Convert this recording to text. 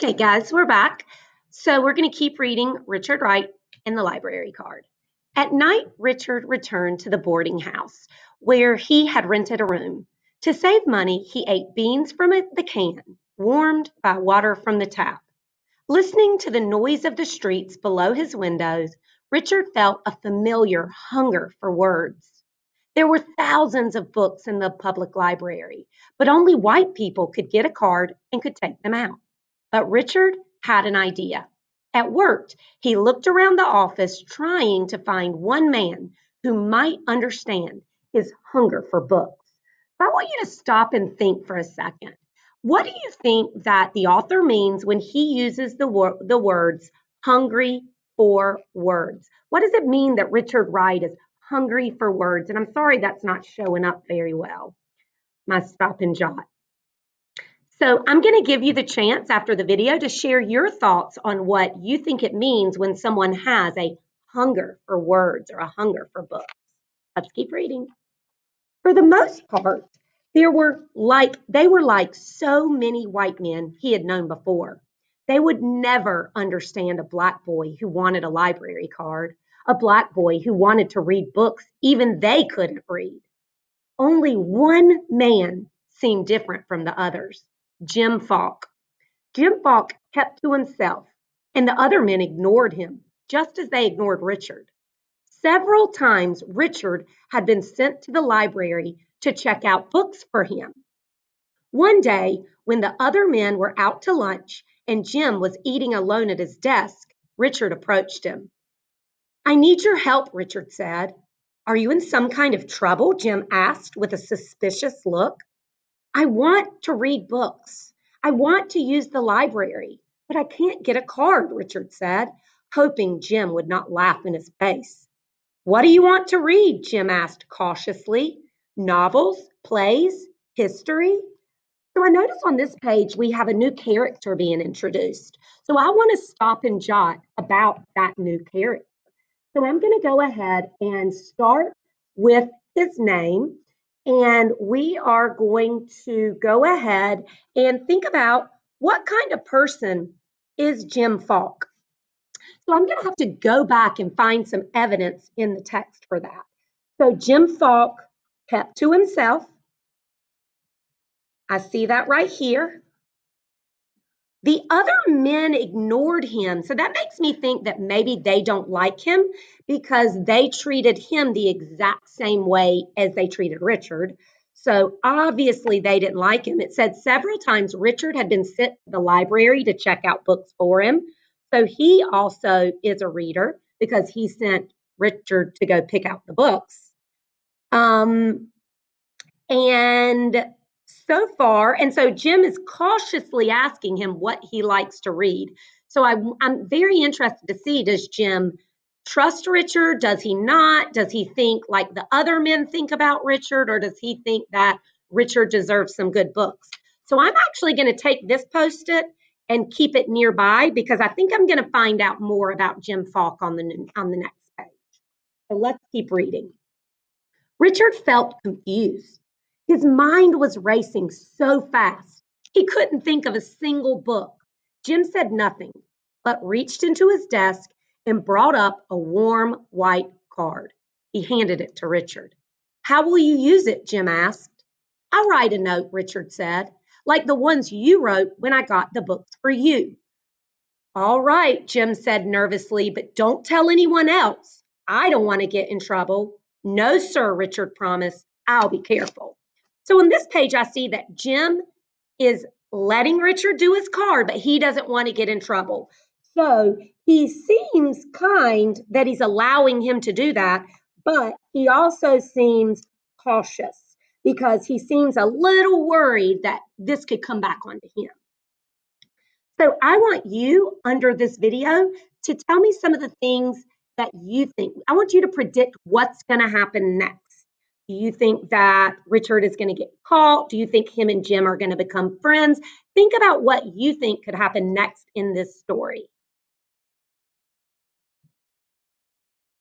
Okay, guys, we're back. So we're going to keep reading Richard Wright and the library card. At night, Richard returned to the boarding house where he had rented a room. To save money, he ate beans from the can, warmed by water from the tap. Listening to the noise of the streets below his windows, Richard felt a familiar hunger for words. There were thousands of books in the public library, but only white people could get a card and could take them out. But Richard had an idea. At work, he looked around the office trying to find one man who might understand his hunger for books. I want you to stop and think for a second. What do you think that the author means when he uses the words hungry for words? What does it mean that Richard Wright is hungry for words? And I'm sorry that's not showing up very well. My stop and jot. So I'm going to give you the chance after the video to share your thoughts on what you think it means when someone has a hunger for words or a hunger for books. Let's keep reading. For the most part, they were like so many white men he had known before. They would never understand a black boy who wanted a library card, a black boy who wanted to read books even they couldn't read. Only one man seemed different from the others. Jim Falk. Jim Falk kept to himself, and the other men ignored him, just as they ignored Richard. Several times, Richard had been sent to the library to check out books for him. One day, when the other men were out to lunch and Jim was eating alone at his desk, Richard approached him. "I need your help," Richard said. "Are you in some kind of trouble?" Jim asked with a suspicious look. "I want to read books. I want to use the library, but I can't get a card," Richard said, hoping Jim would not laugh in his face. "What do you want to read?" Jim asked cautiously. "Novels, plays, history?" So I notice on this page we have a new character being introduced. So I want to stop and jot about that new character. So I'm going to go ahead and start with his name. And we are going to go ahead and think about what kind of person is Jim Falk. So I'm going to have to go back and find some evidence in the text for that. So Jim Falk kept to himself. I see that right here. The other men ignored him. So that makes me think that maybe they don't like him because they treated him the exact same way as they treated Richard. So obviously they didn't like him. It said several times Richard had been sent to the library to check out books for him. So he also is a reader because he sent Richard to go pick out the books. And so Jim is cautiously asking him what he likes to read. So I'm very interested to see, does Jim trust Richard? Does he not? Does he think like the other men think about Richard? Or does he think that Richard deserves some good books? So I'm actually going to take this Post-it and keep it nearby because I think I'm going to find out more about Jim Falk on the next page. So let's keep reading. Richard felt confused. His mind was racing so fast, he couldn't think of a single book. Jim said nothing, but reached into his desk and brought up a warm white card. He handed it to Richard. "How will you use it?" Jim asked. "I'll write a note," Richard said, "like the ones you wrote when I got the books for you." "All right," Jim said nervously, "but don't tell anyone else. I don't want to get in trouble." "No, sir," Richard promised. "I'll be careful." So on this page, I see that Jim is letting Richard do his card, but he doesn't want to get in trouble. So he seems kind that he's allowing him to do that, but he also seems cautious because he seems a little worried that this could come back onto him. So I want you under this video to tell me some of the things that you think. I want you to predict what's going to happen next. Do you think that Richard is going to get caught? Do you think him and Jim are going to become friends? Think about what you think could happen next in this story.